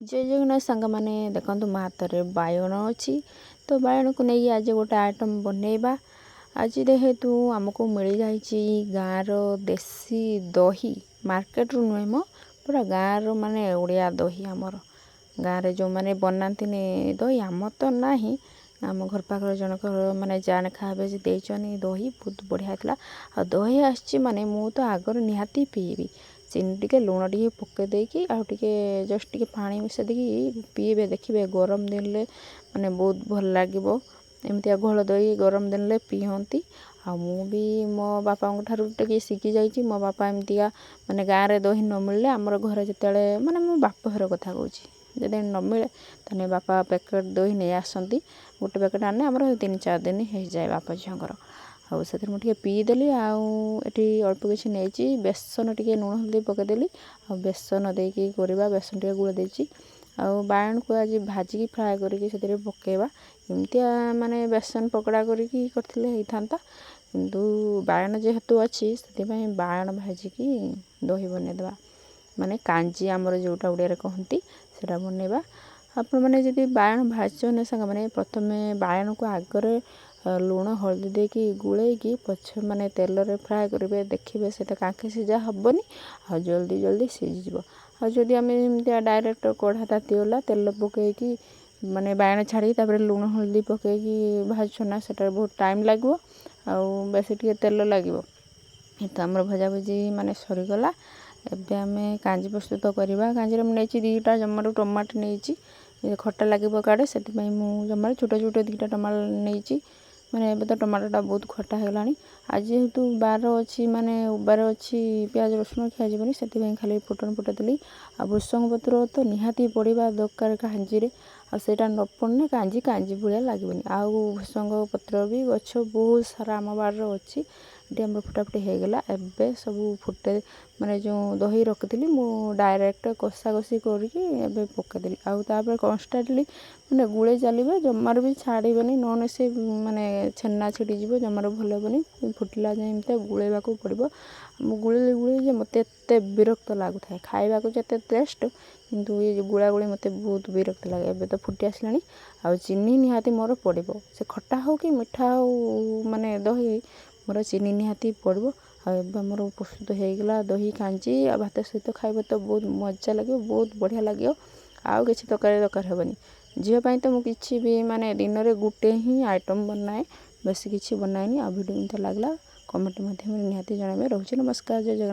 जय जगन्नाथ सांग मैंने देखो मो हाथ में बायण अच्छी तो बायण को नहीं आज गोटे आइटम बनैबा। आज जेहेतु आमको मिल जाइए गाँव देसी दही मार्केट रू नुहे मो पूरा गाँव माने ओडिया दही आमर गाँव जो मैंने बनाती दही आम तो ना आम घर पाखर जनक माने जाने खावे देचनी दही बहुत बढ़िया था। आ दही आसी माने मु तो आगर निहाती पीबी चीनी टिके लुण टे पकई देकी आउे जस्ट टे पानी मिसा देकी पीबे देखिए गरम दिन माने बहुत भल लगे एमती घोल दही गरम दिन पीहती। आ मु भी मो बापा टे शिखी जाइए मो बापा एमतिका माने गाँव में दही न मिलले आमर घर जिते माने मो बाप घर कथा कहूँ जब न मिले तो बापा पैकेट दही नहीं आसती गोटे पैकेट आने आम 3-4 दिन हो जाए बापा झीर आउ से मुझे पीदेली आठी अल्प किसी नहीं बेसन टे लुण हल्दी पकईदेली आ बेसन देकी करवा बेसन टे गुड़ देती आउ बायण को आज भाजिकी फ्राए करके पकेबा एमतिया माने बेसन पकड़ा करके होता किंतु बायण जेहेतु अच्छी से बायण भाजिकी दही बनईदेवा माने कांजी आमर जोटा उड़िया कहती से बनैबा। आपण मैंने जब बायण भाजन सांग मैंने प्रथम बायण को आगरे लुण हल्दी देकी गुलैकी पछ माने तेल रे फ्राए करेंगे देखिए से कांके सीझा हेनी आ जल्दी जल्दी सीझीज आदि आम डायरेक्ट कढ़ा तातीगला तेल पकईकी माने बायण छाड़ी लुण हल्दी पकईकी भाजुना से बहुत टाइम लगे बेसी टे तेल लगे तो आम भजा भुजी माने सरीगला। एबे आमे कांजी प्रस्तुत करवा कांजी मुझे 2टा जमार टमाटो नहीं खट्टा लगे काड़े से जमार छोट छोट 2टा टमाटो नहीं मैंने एबे तो टमाटोटा बहुत खट्टा होगा आज जेहेतु बार अच्छी माने बार अच्छी प्याज रसुण खाई से खाली फुटन फुटेली आ भृषंग पत्र तो निहाती पड़ा दरकार कांजी आटा न पड़ने कांजी कांजी भाया लगे आउ भृषंग पत्र भी गछ बहुत सारा आम बार अच्छी आम फुटाफुटी होगला। एबे सब फुटे माने जो दही रखी मु डायरेक्ट कषा कषी करके पकईदेली आउे कन्स्टाटली मैंने गुले चलिए जमार भी छाड़बनी नौने से माने छेना छिड़ीज जमार भल हेनी फुटला जाए एमती गुलेबा पड़ो गुले गुले मत एत विरक्त लगुए खावा जिते टेस्ट किंतु ये गुड़ा गुड़ी मत बहुत विरक्त लगे। एबे तो फुटी आसला आ चीनी निहाती मोर पड़ो से खट्टा हो कि मिठा हो माने दही मोर चीनी निहाती पड़ो आमर प्रस्तुत होगला दही कांजी आ भात सहित खाइबा तो बहुत मजा लगे बहुत बढ़िया लगे आउ किसी तरकारी दरकार हेनी झीपाई तो मुझे भी माने दिन में गोटे ही आइटम बनाए बेसी किसी बनाएनी आ वीडियो लगला कमेंट माध्यम निहाती जनइबे। रोचे नमस्कार जय जगन्नाथ।